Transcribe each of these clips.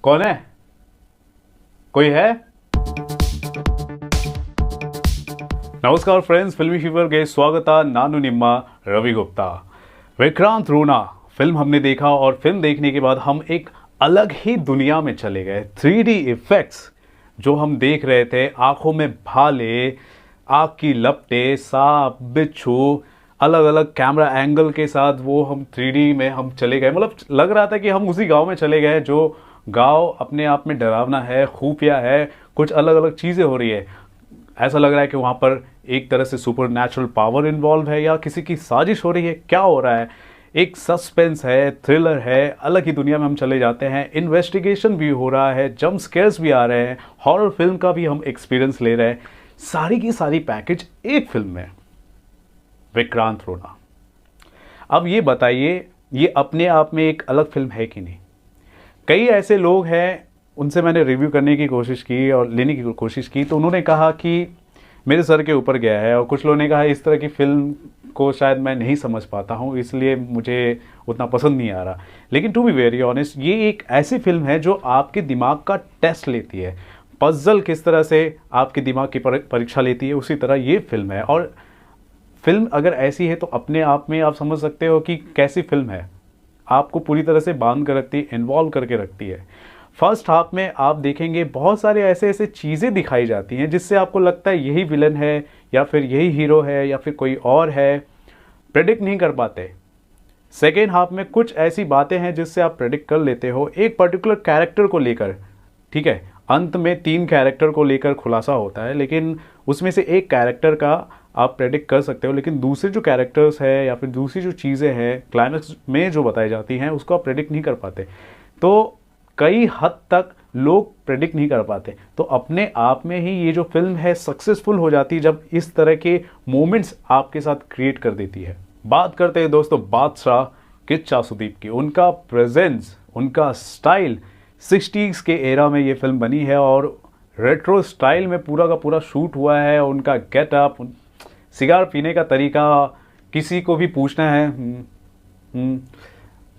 कौन है? कोई है? नमस्कार फ्रेंड्स, फिल्मी फीवर के स्वागत नानु निम्मा रवि गुप्ता। विक्रांत रोना फिल्म हमने देखा और फिल्म देखने के बाद हम एक अलग ही दुनिया में चले गए। 3D इफेक्ट्स जो हम देख रहे थे, आंखों में भाले, आग की लपटें, सांप, बिच्छू, अलग अलग कैमरा एंगल के साथ वो हम 3D में हम चले गए। मतलब लग रहा था कि हम उसी गांव में चले गए जो गांव अपने आप में डरावना है, खुफिया है, कुछ अलग अलग चीज़ें हो रही है। ऐसा लग रहा है कि वहाँ पर एक तरह से सुपर नेचुरल पावर इन्वॉल्व है या किसी की साजिश हो रही है। क्या हो रहा है? एक सस्पेंस है, थ्रिलर है, अलग ही दुनिया में हम चले जाते हैं। इन्वेस्टिगेशन भी हो रहा है, जंप स्केयर्स भी आ रहे हैं, हॉरर फिल्म का भी हम एक्सपीरियंस ले रहे हैं। सारी की सारी पैकेज एक फिल्म में, विक्रांत रोना। अब ये बताइए, ये अपने आप में एक अलग फिल्म है कि नहीं? कई ऐसे लोग हैं, उनसे मैंने रिव्यू करने की कोशिश की और लेने की कोशिश की, तो उन्होंने कहा कि मेरे सर के ऊपर गया है, और कुछ लोगों ने कहा इस तरह की फिल्म को शायद मैं नहीं समझ पाता हूँ, इसलिए मुझे उतना पसंद नहीं आ रहा। लेकिन टू बी वेरी ऑनेस्ट, ये एक ऐसी फिल्म है जो आपके दिमाग का टेस्ट लेती है। पजल किस तरह से आपके दिमाग की परीक्षा लेती है, उसी तरह ये फिल्म है। और फिल्म अगर ऐसी है तो अपने आप में आप समझ सकते हो कि कैसी फिल्म है। आपको पूरी तरह से बांध कर रखती है, इन्वॉल्व करके रखती है। फर्स्ट हाफ में आप देखेंगे बहुत सारे ऐसे ऐसे चीज़ें दिखाई जाती हैं जिससे आपको लगता है यही विलन है या फिर यही हीरो है या फिर कोई और है। प्रेडिक्ट नहीं कर पाते। सेकेंड हाफ में कुछ ऐसी बातें हैं जिससे आप प्रेडिक्ट कर लेते हो, एक पर्टिकुलर कैरेक्टर को लेकर। ठीक है, अंत में 3 कैरेक्टर को लेकर खुलासा होता है, लेकिन उसमें से एक कैरेक्टर का आप प्रेडिक्ट कर सकते हो, लेकिन दूसरे जो कैरेक्टर्स है या फिर दूसरी जो चीज़ें हैं क्लाइमैक्स में जो बताई जाती हैं उसको आप प्रेडिक्ट नहीं कर पाते। तो कई हद तक लोग प्रेडिक्ट नहीं कर पाते। तो अपने आप में ही ये जो फिल्म है सक्सेसफुल हो जाती है जब इस तरह के मोमेंट्स आपके साथ क्रिएट कर देती है। बात करते हैं दोस्तों बादशाह किच्चा सुदीप की। उनका प्रेजेंस, उनका स्टाइल, 60s के एरा में ये फिल्म बनी है और रेट्रो स्टाइल में पूरा का पूरा शूट हुआ है। उनका गेटअप, सिगार पीने का तरीका, किसी को भी पूछना है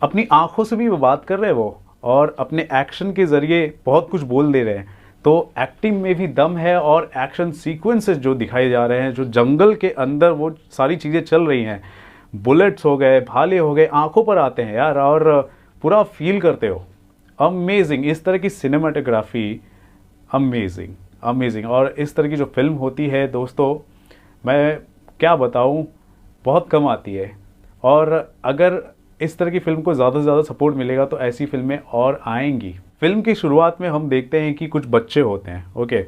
अपनी आंखों से भी वो बात कर रहे हैं वो, और अपने एक्शन के ज़रिए बहुत कुछ बोल दे रहे हैं। तो एक्टिंग में भी दम है और एक्शन सीक्वेंसेस जो दिखाए जा रहे हैं, जो जंगल के अंदर वो सारी चीज़ें चल रही हैं, बुलेट्स हो गए, भाले हो गए, आंखों पर आते हैं यार और पूरा फील करते हो। अमेजिंग, इस तरह की सिनेमाटोग्राफी, अमेजिंग अमेजिंग। और इस तरह की जो फिल्म होती है दोस्तों, मैं क्या बताऊं, बहुत कम आती है। और अगर इस तरह की फिल्म को ज़्यादा से ज़्यादा सपोर्ट मिलेगा तो ऐसी फिल्में और आएंगी। फिल्म की शुरुआत में हम देखते हैं कि कुछ बच्चे होते हैं, ओके,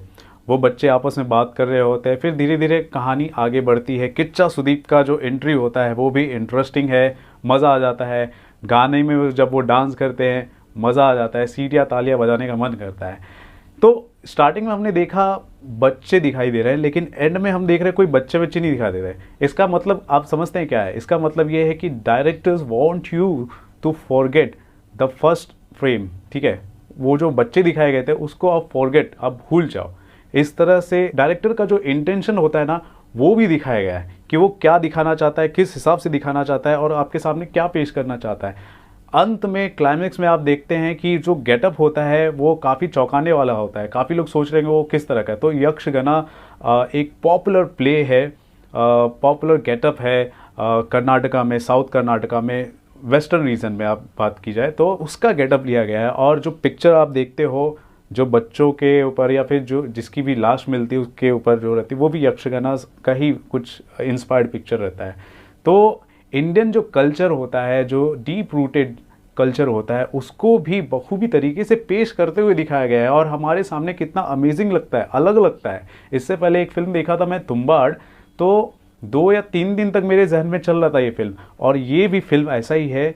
वो बच्चे आपस में बात कर रहे होते हैं। फिर धीरे धीरे कहानी आगे बढ़ती है। किच्चा सुदीप का जो एंट्री होता है वो भी इंटरेस्टिंग है, मज़ा आ जाता है। गाने में जब वो डांस करते हैं मज़ा आ जाता है, सीटियाँ तालियाँ बजाने का मन करता है। तो स्टार्टिंग में हमने देखा बच्चे दिखाई दे रहे हैं, लेकिन एंड में हम देख रहे हैं कोई बच्चे नहीं दिखाई दे रहे। इसका मतलब आप समझते हैं क्या है? इसका मतलब ये है कि directors want you to forget the first frame. ठीक है, वो जो बच्चे दिखाए गए थे उसको आप फॉरगेट, आप भूल जाओ। इस तरह से डायरेक्टर का जो इंटेंशन होता है ना, वो भी दिखाया गया है कि वो क्या दिखाना चाहता है, किस हिसाब से दिखाना चाहता है और आपके सामने क्या पेश करना चाहता है। अंत में क्लाइमैक्स में आप देखते हैं कि जो गेटअप होता है वो काफ़ी चौंकाने वाला होता है। काफ़ी लोग सोच रहे हैं वो किस तरह का है। तो यक्षगाना एक पॉपुलर प्ले है, पॉपुलर गेटअप है कर्नाटका में, साउथ कर्नाटका में, वेस्टर्न रीजन में आप बात की जाए तो उसका गेटअप लिया गया है। और जो पिक्चर आप देखते हो जो बच्चों के ऊपर या फिर जो जिसकी भी लाश मिलती है उसके ऊपर जो रहती है वो भी यक्षगाना का ही कुछ इंस्पायर्ड पिक्चर रहता है। तो इंडियन जो कल्चर होता है, जो डीप रूटेड कल्चर होता है, उसको भी बखूबी तरीके से पेश करते हुए दिखाया गया है और हमारे सामने कितना अमेजिंग लगता है, अलग लगता है। इससे पहले एक फिल्म देखा था मैं तुम्बाड़, तो 2 या 3 दिन तक मेरे जहन में चल रहा था ये फिल्म, और ये भी फिल्म ऐसा ही है,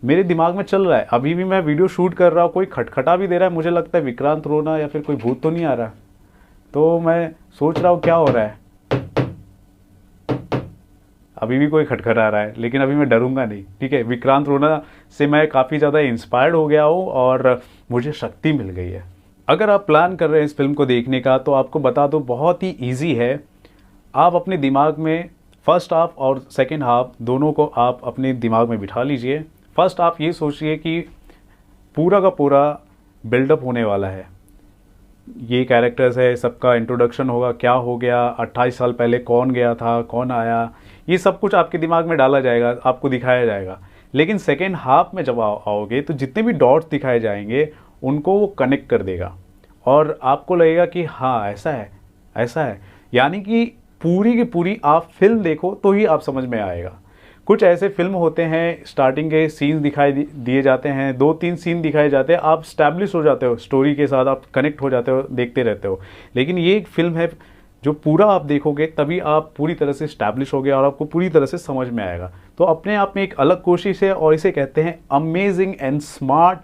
मेरे दिमाग में चल रहा है। अभी भी मैं वीडियो शूट कर रहा हूँ, कोई खटखटा भी दे रहा है, मुझे लगता है विक्रांत रोना या फिर कोई भूत तो नहीं आ रहा। तो मैं सोच रहा हूँ क्या हो रहा है। अभी भी कोई खटखटा रहा है, लेकिन अभी मैं डरूंगा नहीं। ठीक है, विक्रांत रोना से मैं काफ़ी ज़्यादा इंस्पायर्ड हो गया हूँ और मुझे शक्ति मिल गई है। अगर आप प्लान कर रहे हैं इस फिल्म को देखने का तो आपको बता दो बहुत ही ईजी है। आप अपने दिमाग में फर्स्ट हाफ और सेकेंड हाफ दोनों को आप अपने दिमाग में बिठा लीजिए। फर्स्ट हाफ ये सोचिए कि पूरा का पूरा बिल्डअप होने वाला है, ये कैरेक्टर्स है, सबका इंट्रोडक्शन होगा, क्या हो गया, 28 साल पहले कौन गया था, कौन आया, ये सब कुछ आपके दिमाग में डाला जाएगा, आपको दिखाया जाएगा। लेकिन सेकेंड हाफ में जब आओगे तो जितने भी डॉट्स दिखाए जाएंगे उनको वो कनेक्ट कर देगा और आपको लगेगा कि हाँ ऐसा है, ऐसा है। यानी कि पूरी की पूरी आप फिल्म देखो तो ही आप समझ में आएगा। कुछ ऐसे फिल्म होते हैं, स्टार्टिंग के सीन्स दिखाई दिए जाते हैं, 2-3 सीन दिखाए जाते हैं, आप स्टैब्लिश हो जाते हो स्टोरी के साथ, आप कनेक्ट हो जाते हो, देखते रहते हो। लेकिन ये एक फिल्म है जो पूरा आप देखोगे तभी आप पूरी तरह से स्टैब्लिश होगे और आपको पूरी तरह से समझ में आएगा। तो अपने आप में एक अलग कोशिश है और इसे कहते हैं amazing and smart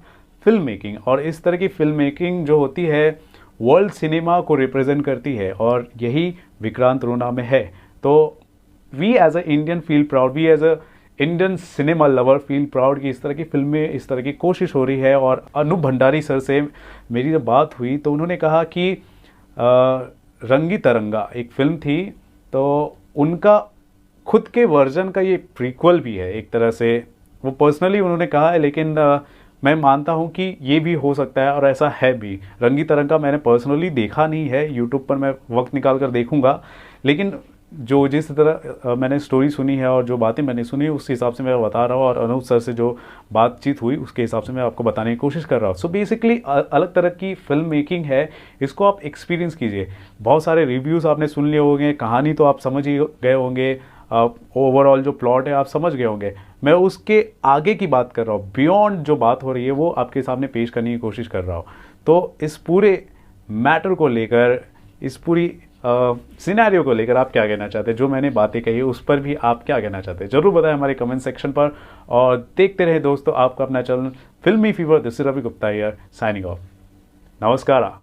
film making. और इस तरह की फिल्म मेकिंग जो होती है वर्ल्ड सिनेमा को रिप्रेजेंट करती है और यही विक्रांत रोना में है। तो we as a Indian feel proud, we as a Indian cinema lover feel proud कि इस तरह की फिल्में, इस तरह की कोशिश हो रही है। और अनूप भंडारी सर से मेरी जब बात हुई तो उन्होंने कहा कि रंगी तरंगा एक फिल्म थी, तो उनका खुद के वर्जन का ये प्रीक्वल भी है एक तरह से, वो पर्सनली उन्होंने कहा है। लेकिन मैं मानता हूँ कि ये भी हो सकता है और ऐसा है भी। रंगी तरंगा मैंने पर्सनली देखा नहीं है, यूट्यूब पर मैं वक्त निकाल कर देखूंगा। लेकिन जो जिस तरह मैंने स्टोरी सुनी है और जो बातें मैंने सुनी उस हिसाब से मैं बता रहा हूँ, और अनूप सर से जो बातचीत हुई उसके हिसाब से मैं आपको बताने की कोशिश कर रहा हूँ। सो बेसिकली अलग तरह की फिल्म मेकिंग है, इसको आप एक्सपीरियंस कीजिए। बहुत सारे रिव्यूज़ आपने सुन लिए होंगे, कहानी तो आप समझ ही गए होंगे, ओवरऑल जो प्लॉट है आप समझ गए होंगे। मैं उसके आगे की बात कर रहा हूँ, बियॉन्ड जो बात हो रही है वो आपके सामने पेश करने की कोशिश कर रहा हूँ। तो इस पूरे मैटर को लेकर, इस पूरी सिनेरियो को लेकर आप क्या कहना चाहते हैं? जो मैंने बातें कही उस पर भी आप क्या कहना चाहते हैं? जरूर बताएं हमारे कमेंट सेक्शन पर। और देखते रहे दोस्तों आपका अपना channel Filmy Fever. This is Ravi Gupta here, signing off. नमस्कार।